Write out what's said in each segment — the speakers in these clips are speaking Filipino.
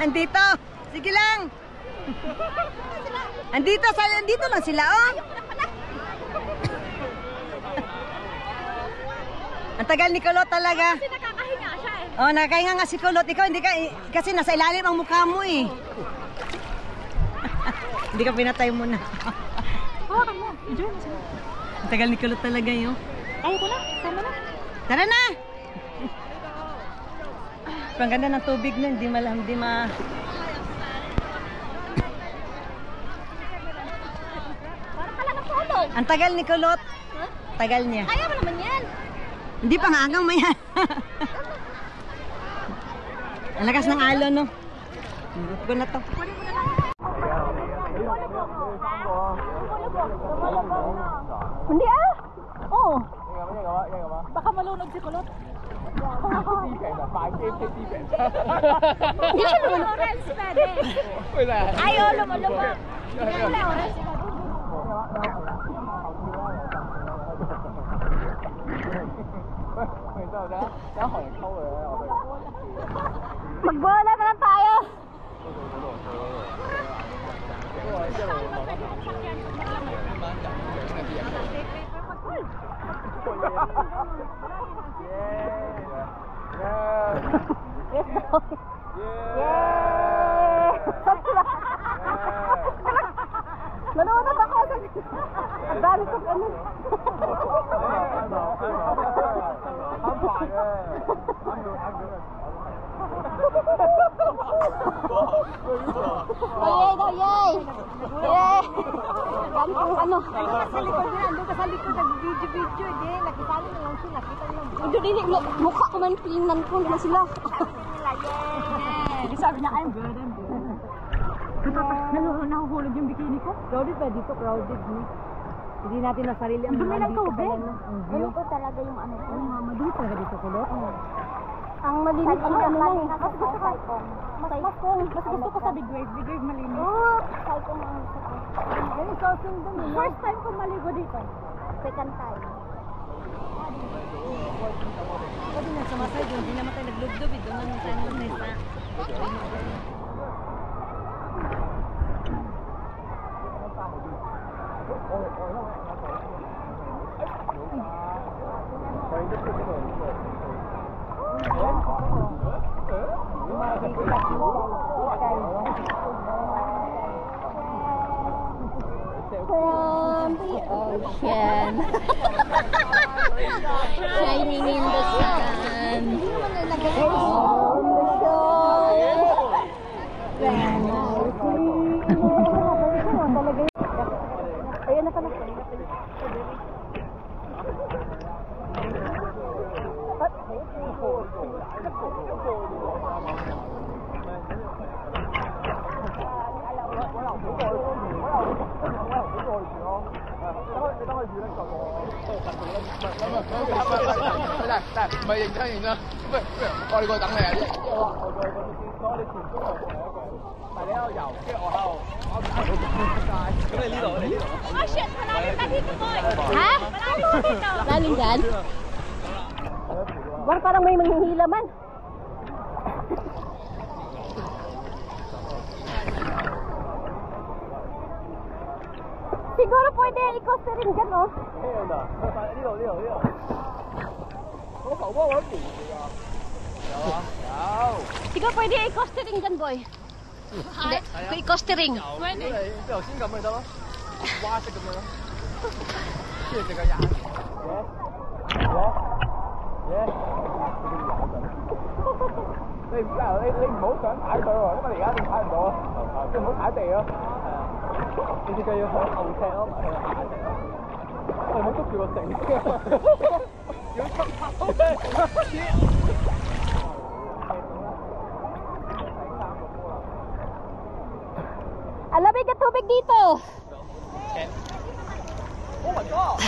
Andito. Sige lang. Andito lang sila, oh. Ang tagal ni Kulot talaga. Kasi nakakahinga siya eh. Oh, nakakahinga nga si Kulot. Ikaw hindi ka, kasi nasa ilalim ang mukha mo eh. Hindi ka pinatay muna. Hawakan mo. Enjoy mo sila. Ang tagal ni Kulot talaga yun. Ayaw ko na. Tama na. Tara na! Ang ganda ng tubig na, hindi ma... Parang pala natulog. Ang tagal ni Kulot. Huh? Tagal niya. Kaya mo naman yan. Hindi pa nga hanggang mo yan. Ang lakas ng alon, no? Buto ko na to. Hindi ah! Oo. Baka malunod si Kulot. Hindi siya naman orange pwede. Ayaw, lumulubog. Hindi na orange. Magbola na lang tayo. Nanonood ako. Ang dami ko ano. Yay daw, yay! Yay! Ganitong ano? Sa likod na, doon ka sa likod, nag-video-video, eh. Nakitalo na lang sila, nakita lang. Hindi din, mukha ko man tingnan ko naman sila. Yay! Sabi niya, I'm good, I'm good. Nahuhulog yung bikini ko? Crowded ba dito? Crowded, no? Hindi natin na sarili ang dumi ng tubig. Ano ko talaga yung ano ko? Madumi talaga dito, Kulot? Ang malinis ang ano lang. Mas gusto ko. Mas gusto ko sa Big Wave. Big Wave malinis. Oo. Saikong ang gusto ko. Ganun, saucing dun, no? First time ko maligo dito. Second time. Pwede na sumasay doon. Hindi naman tayo naglubdob. Doon naman tayo naman sa... From the ocean, shining in the sun, on the shore, when I see. Ayun na pala. Oh shit, malalim na dito, boy. Ha? Malalim na dito. Malalim dyan? Parang may manghihila man. Siguro pwede i-coaster rin dyan, no? Siguro pwede i-coaster rin dyan, boy. Hindi, i-coaster rin. Pwede.你唔好想踩佢喎，因為你而家仲踩唔到啊！你唔好踩地咯，你隻腳要向後踢咯，唔係向下踢咯。你唔好捉住個繩，要出跑。Ang lamig ng tubig dito. Oh my God!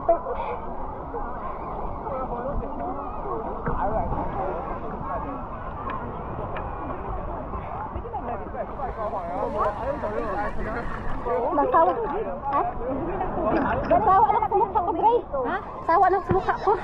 Nagsawa. Ha? Nagsawa lang sa mukha ko, Gray. Ha? Sawa lang sa mukha ko.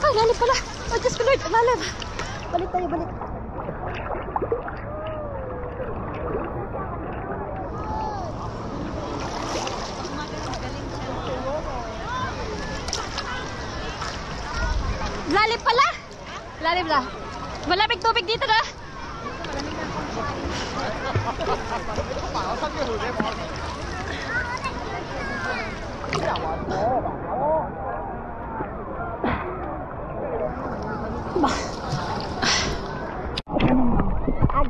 Ay, lalim pala. Oh, Diyos ko Lord, lalim. Balik tayo, balik. Lalim pala. Lalim na. Malamig tubig dito na.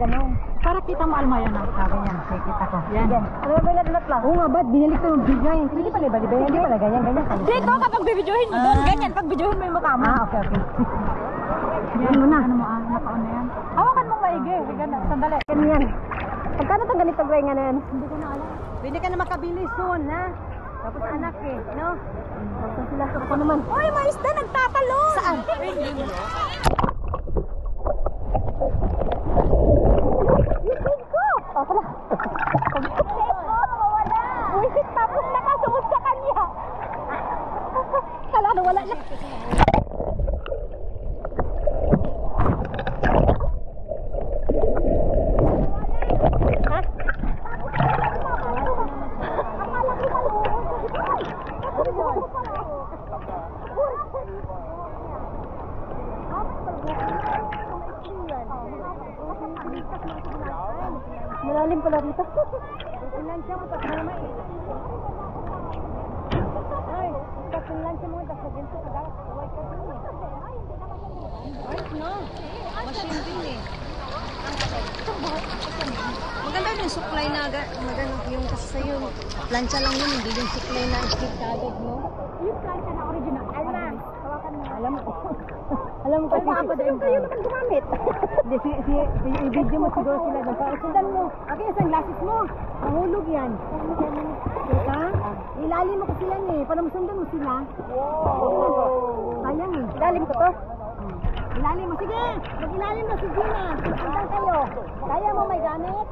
Ganun. Para kita mo almaya na. Sabi niya. Kita ko. Yan. Ano ba lalat lang? Oo nga ba? Binalik ko yung video yan. Hindi pala ba? Hindi pala ganyan. Dito kapag bibidyohin mo doon. Ganyan. Pag bidyohin mo yung mukha mo. Okay. Yan mo na. Ano mo naka-on na yan. Hawakan mong maigi. Sandali. Ganyan. Pagkano itong ganito gray nga na yan? Hindi ko na alam. Hindi ka na makabili soon, ha? Tapos anak eh, no? Tapos sila ako naman. Oy, may isda nagtatalon! Saan? Oh, pala. Wisit tapos nakasumod sa kanya. Kala na wala na. Malalim pala dito. Lansya mo tapos naman eh. Ay, tapos lansya mo tapos ganito ka dapat kaway ka din eh. Ay, no. Machine din eh. Maganda yung supply na maganda yung kasi sa'yo. Plancha lang yun, hindi yung supply na stick agad mo. Yung plancha na original. Alam, hawakan mo. Alam mo kasi yung kayo naman gumamit. Hindi, i-video mo siguro sila doon. Sundan mo. Okay, yung sunglasses mo. Mahulog yan. Kita? Ilalim mo kasi yan eh. Para masundan mo sila. Sayang eh. Ilalim ko to. Ilalim mo. Sige! Mag-ilalim na si Gina. Sundan kayo. Kaya mo may gamit?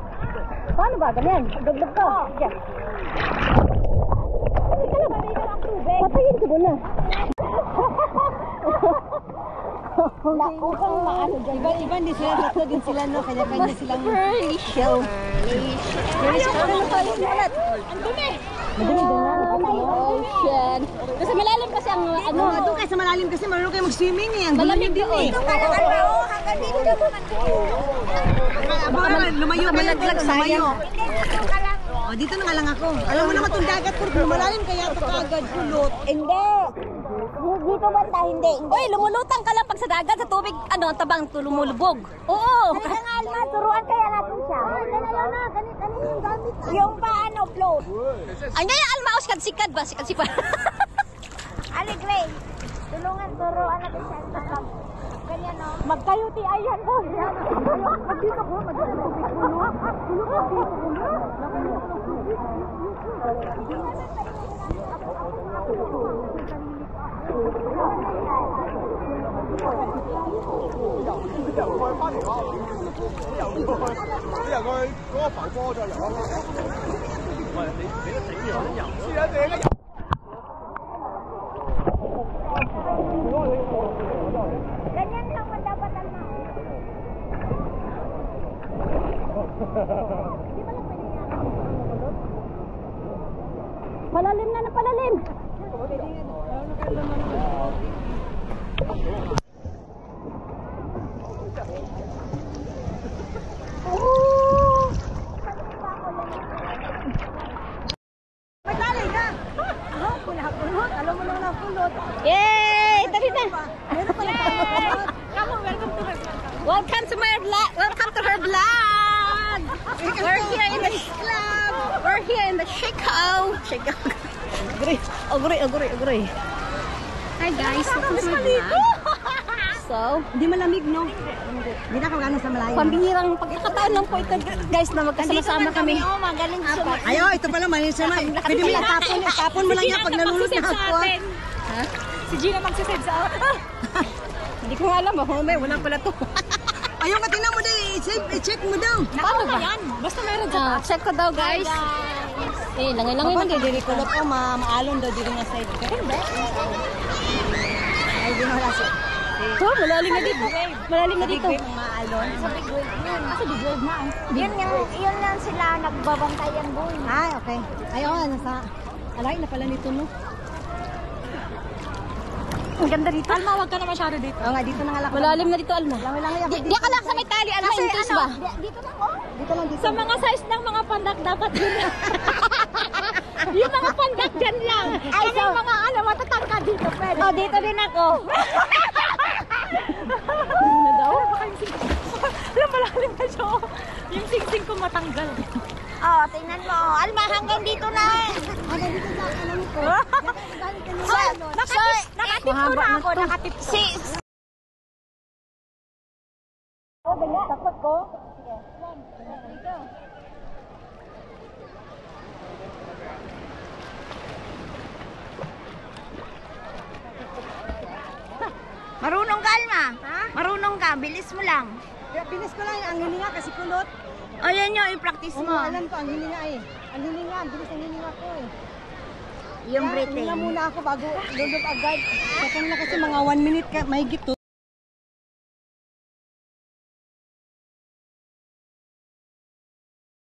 Paano ba? Ganyan. Dagdag ko. Sige. Patayin ko doon na. Nakukang maano dyan. Iba din sila, tatlo din sila, no? Kanya-kanya silang... Pearly shell. Pearly shell. Ano pa yung mulat? Ang dumi! Madumi din na. Ocean. Kasi malalim kasi ang ano... Doon kayo sa malalim kasi marunong kayo mag-swimming eh. Ang malamig din eh. Doon ka lang ano. Hanggang dito ka naman. Lumayo ka lang. Lumayo. O, dito na nga lang ako. Alam mo naman itong dagat ko. Malalim kaya ito kagad kulot. Hindi. Dito banda, hindi. Uy, lumulutang ka lang pag sa dagat, sa tubig, ano, tabang lumulubog. Oo. Kaya nga, Alma, turuan kaya natin siya. Ganito yung gamit. Yung paano, float. Ay, ngayon, Alma, o sikad-sikad ba? Sikad-sikad. Ali, Gray, turuan natin siya. Ganyan, no? Magkayuti, ayan ko. Magdito ko, magdito ko. Palalim na palalim. Matali ka! Pulot. Alam mo naman ang pulot. Yay! Tari na. Meron pala pulot. Welcome to my vlog. Welcome to her vlog. We're here in the club. We're here in the Chico. Chico. Aguri. Hi guys. Welcome to my vlog. So, Hindi malamig, no? Hindi na kung gano'n sa malayo. pambihirang pagkakataon lang po ito guys na magkasama-sama kami. magaling Ayo, ito pala malinis naman. Pwede mo lang tapon mo lang yan pag nalulot na ako. Ha? Si Gina magsisave sa akin. Hindi ko nga alam. May wala pala to. Ayaw ka, tingnan mo daw. I-check mo daw. Paano ba? Basta meron sa check ko daw guys. Eh, langay-langay na. Hindi, dili ko po, maalon daw dito nga side ko. Ay, di wala siya. Oh, malalim na dito. Malalim na dito. Big wave, maalon. Sa big wave na. Yun lang sila nagbabantayan doon. Ay, okay. Ayaw, nasa... Alay na pala nito, no? Ang ganda dito. Alma, huwag ka na masyado dito. Oo nga, dito na nga lang. Malalim na dito, Alma. Langoy-langoy ako Di ka lang sa may tali, Alma. In case ba? Dito na oh. Dito lang, dito. Sa mga size ng mga pandak, dapat yun lang. Yung mga pandak dyan lang. Ay, Kami so- mga matatangka dito, pwede. Oh, dito din ako. Ano daw? Alam, malalim na siya. Yung sing-sing ko matanggal. Oh, tingnan mo. Alma, hanggang dito na. Hanggang dito sa alam ko. Nakatip ko na ako, nakatip ko. Takot ko. Marunong ka, Alma. Marunong ka. Bilis mo lang. Bilis ko lang ang hininga kasi kulot. Ayan yun, i-practice Oo, mo. alam ko, ang hininga eh. Ang hininga, ang bilis ang hininga ko eh. Yung Kaya, breathing. hininga muna ako bago lulog agad. Sa kanila kasi mga 1 minute ka, mahigit to.